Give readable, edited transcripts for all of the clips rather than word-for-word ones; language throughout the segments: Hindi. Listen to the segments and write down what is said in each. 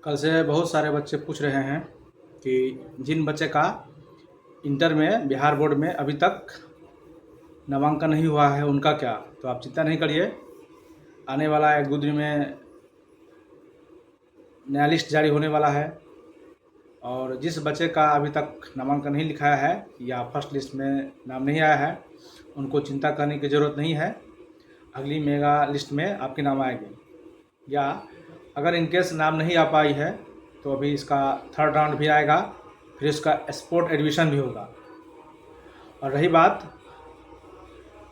कल से बहुत सारे बच्चे पूछ रहे हैं कि जिन बच्चे का इंटर में बिहार बोर्ड में अभी तक नामांकन नहीं हुआ है उनका क्या। तो आप चिंता नहीं करिए, आने वाला 1-2 दिन में नया लिस्ट जारी होने वाला है। और जिस बच्चे का अभी तक नामांकन नहीं लिखाया है या फर्स्ट लिस्ट में नाम नहीं आया है, उनको चिंता करने की ज़रूरत नहीं है। अगली मेगा लिस्ट में आपके नाम आएगी। या अगर इनकेस नाम नहीं आ पाई है तो अभी इसका थर्ड राउंड भी आएगा, फिर इसका स्पोर्ट एडमिशन भी होगा। और रही बात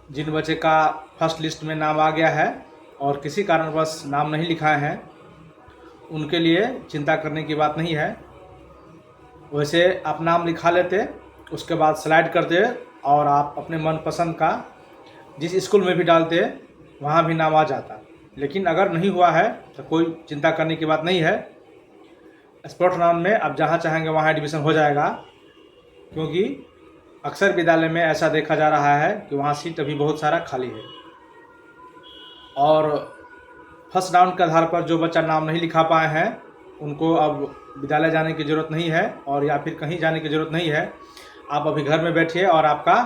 जिन बच्चे का फर्स्ट लिस्ट में नाम आ गया है और किसी कारणवश नाम नहीं लिखाए हैं, उनके लिए चिंता करने की बात नहीं है। वैसे आप नाम लिखा लेते, उसके बाद स्लाइड करते और आप अपने मनपसंद का जिस स्कूल में भी डालते वहाँ भी नाम आ जाता। लेकिन अगर नहीं हुआ है तो कोई चिंता करने की बात नहीं है। स्पोर्ट्स राउंड में आप जहाँ चाहेंगे वहाँ एडमिशन हो जाएगा, क्योंकि अक्सर विद्यालय में ऐसा देखा जा रहा है कि वहाँ सीट अभी बहुत सारा खाली है। और फर्स्ट राउंड के आधार पर जो बच्चा नाम नहीं लिखा पाए हैं उनको अब विद्यालय जाने की ज़रूरत नहीं है और या फिर कहीं जाने की ज़रूरत नहीं है। आप अभी घर में बैठिए और आपका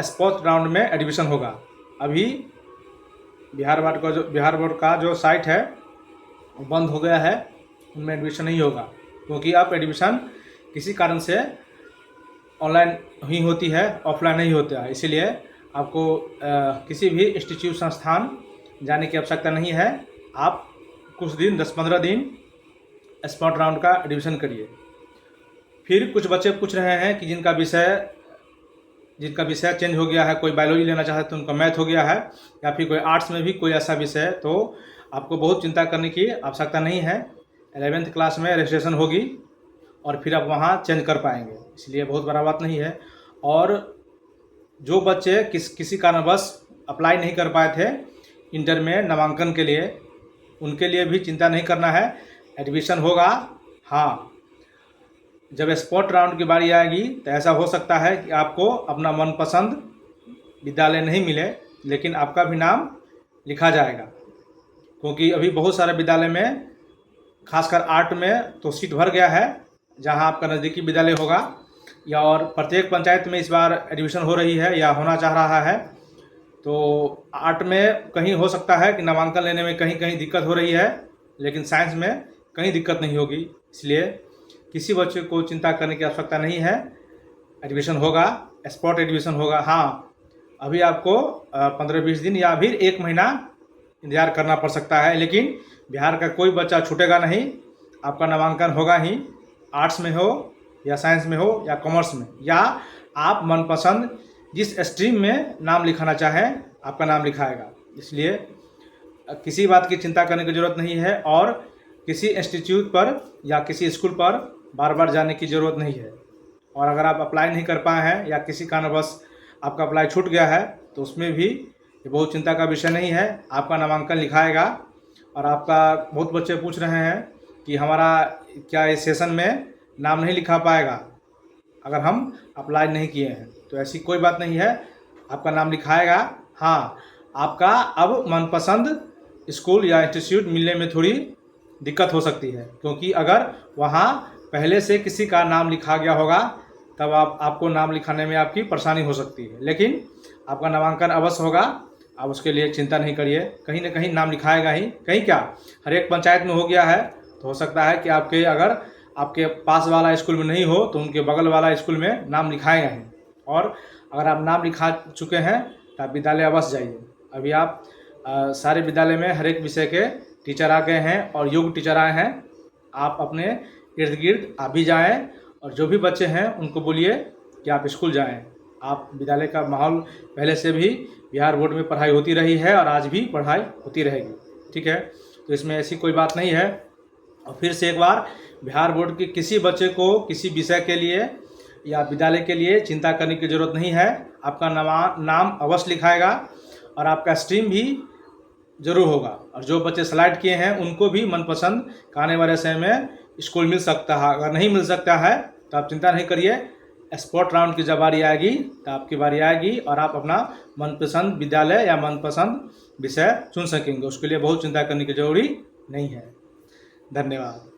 स्पोर्ट्स राउंड में एडमिशन होगा। अभी बिहार बोर्ड का जो साइट है वो बंद हो गया है, उनमें एडमिशन नहीं होगा, क्योंकि अब एडमिशन किसी कारण से ऑनलाइन ही होती है, ऑफलाइन नहीं होता है। इसीलिए आपको किसी भी इंस्टीट्यूट संस्थान जाने की आवश्यकता नहीं है। आप कुछ दिन 10-15 दिन स्पॉट राउंड का एडमिशन करिए। फिर कुछ बच्चे पूछ रहे हैं कि जिनका विषय चेंज हो गया है, कोई बायोलॉजी लेना चाहते तो उनका मैथ हो गया है, या फिर कोई आर्ट्स में भी कोई ऐसा विषय है, तो आपको बहुत चिंता करने की आवश्यकता नहीं है। 11th क्लास में रजिस्ट्रेशन होगी और फिर आप वहाँ चेंज कर पाएंगे, इसलिए बहुत बड़ा बात नहीं है। और जो बच्चे किसी कारणवश अप्लाई नहीं कर पाए थे इंटर में नामांकन के लिए, उनके लिए भी चिंता नहीं करना है, एडमिशन होगा। हाँ, जब स्पोर्ट राउंड की बारी आएगी तो ऐसा हो सकता है कि आपको अपना मनपसंद विद्यालय नहीं मिले, लेकिन आपका भी नाम लिखा जाएगा, क्योंकि अभी बहुत सारे विद्यालय में खासकर आर्ट में तो सीट भर गया है जहां आपका नज़दीकी विद्यालय होगा। या और प्रत्येक पंचायत में इस बार एडमिशन हो रही है या होना चाह रहा है। तो आर्ट में कहीं हो सकता है कि नामांकन लेने में कहीं कहीं दिक्कत हो रही है, लेकिन साइंस में कहीं दिक्कत नहीं होगी। इसलिए किसी बच्चे को चिंता करने की आवश्यकता नहीं है, एडमिशन होगा, स्पॉट एडमिशन होगा। हाँ, अभी आपको 15-20 दिन या फिर 1 महीना इंतज़ार करना पड़ सकता है, लेकिन बिहार का कोई बच्चा छूटेगा नहीं। आपका नामांकन होगा ही, आर्ट्स में हो या साइंस में हो या कॉमर्स में, या आप मनपसंद जिस स्ट्रीम में नाम लिखाना चाहें आपका नाम लिखाएगा। इसलिए किसी बात की चिंता करने की ज़रूरत नहीं है और किसी इंस्टीट्यूट पर या किसी स्कूल पर बार बार जाने की ज़रूरत नहीं है। और अगर आप अप्लाई नहीं कर पाए हैं या किसी कारणवश आपका अप्लाई छूट गया है तो उसमें भी ये बहुत चिंता का विषय नहीं है, आपका नामांकन लिखाएगा। और आपका बहुत बच्चे पूछ रहे हैं कि हमारा क्या इस सेशन में नाम नहीं लिखा पाएगा अगर हम अप्लाई नहीं किए हैं। तो ऐसी कोई बात नहीं है, आपका नाम लिखाएगा। हाँ, आपका अब मनपसंद स्कूल या इंस्टीट्यूट मिलने में थोड़ी दिक्कत हो सकती है, क्योंकि अगर वहाँ पहले से किसी का नाम लिखा गया होगा तब आपको नाम लिखाने में आपकी परेशानी हो सकती है। लेकिन आपका नामांकन अवश्य होगा, आप उसके लिए चिंता नहीं करिए। कहीं ना कहीं नाम लिखाएगा ही, कहीं क्या हर एक पंचायत में हो गया है। तो हो सकता है कि अगर आपके पास वाला स्कूल में नहीं हो तो उनके बगल वाला स्कूल में नाम लिखाएगा ही। और अगर आप नाम लिखा चुके हैं तो आप विद्यालय अवश्य जाइए। अभी आप सारे विद्यालय में हर एक विषय के टीचर आ गए हैं और योग्य टीचर आए हैं। आप अपने इर्द गिर्द आप भी जाएँ और जो भी बच्चे हैं उनको बोलिए कि आप स्कूल जाएं। आप विद्यालय का माहौल पहले से भी बिहार बोर्ड में पढ़ाई होती रही है और आज भी पढ़ाई होती रहेगी, ठीक है। तो इसमें ऐसी कोई बात नहीं है। और फिर से एक बार, बिहार बोर्ड के किसी बच्चे को किसी विषय के लिए या विद्यालय के लिए चिंता करने की ज़रूरत नहीं है। आपका नाम अवश्य लिखाएगा और आपका स्ट्रीम भी ज़रूर होगा। और जो बच्चे स्लाइड किए हैं उनको भी मनपसंद का आने वाले समय में स्कूल मिल सकता है। अगर नहीं मिल सकता है तो आप चिंता नहीं करिए, स्पोर्ट राउंड की जब बारी आएगी तो आपकी बारी आएगी और आप अपना मनपसंद विद्यालय या मनपसंद विषय चुन सकेंगे। उसके लिए बहुत चिंता करने की जरूरी नहीं है। धन्यवाद।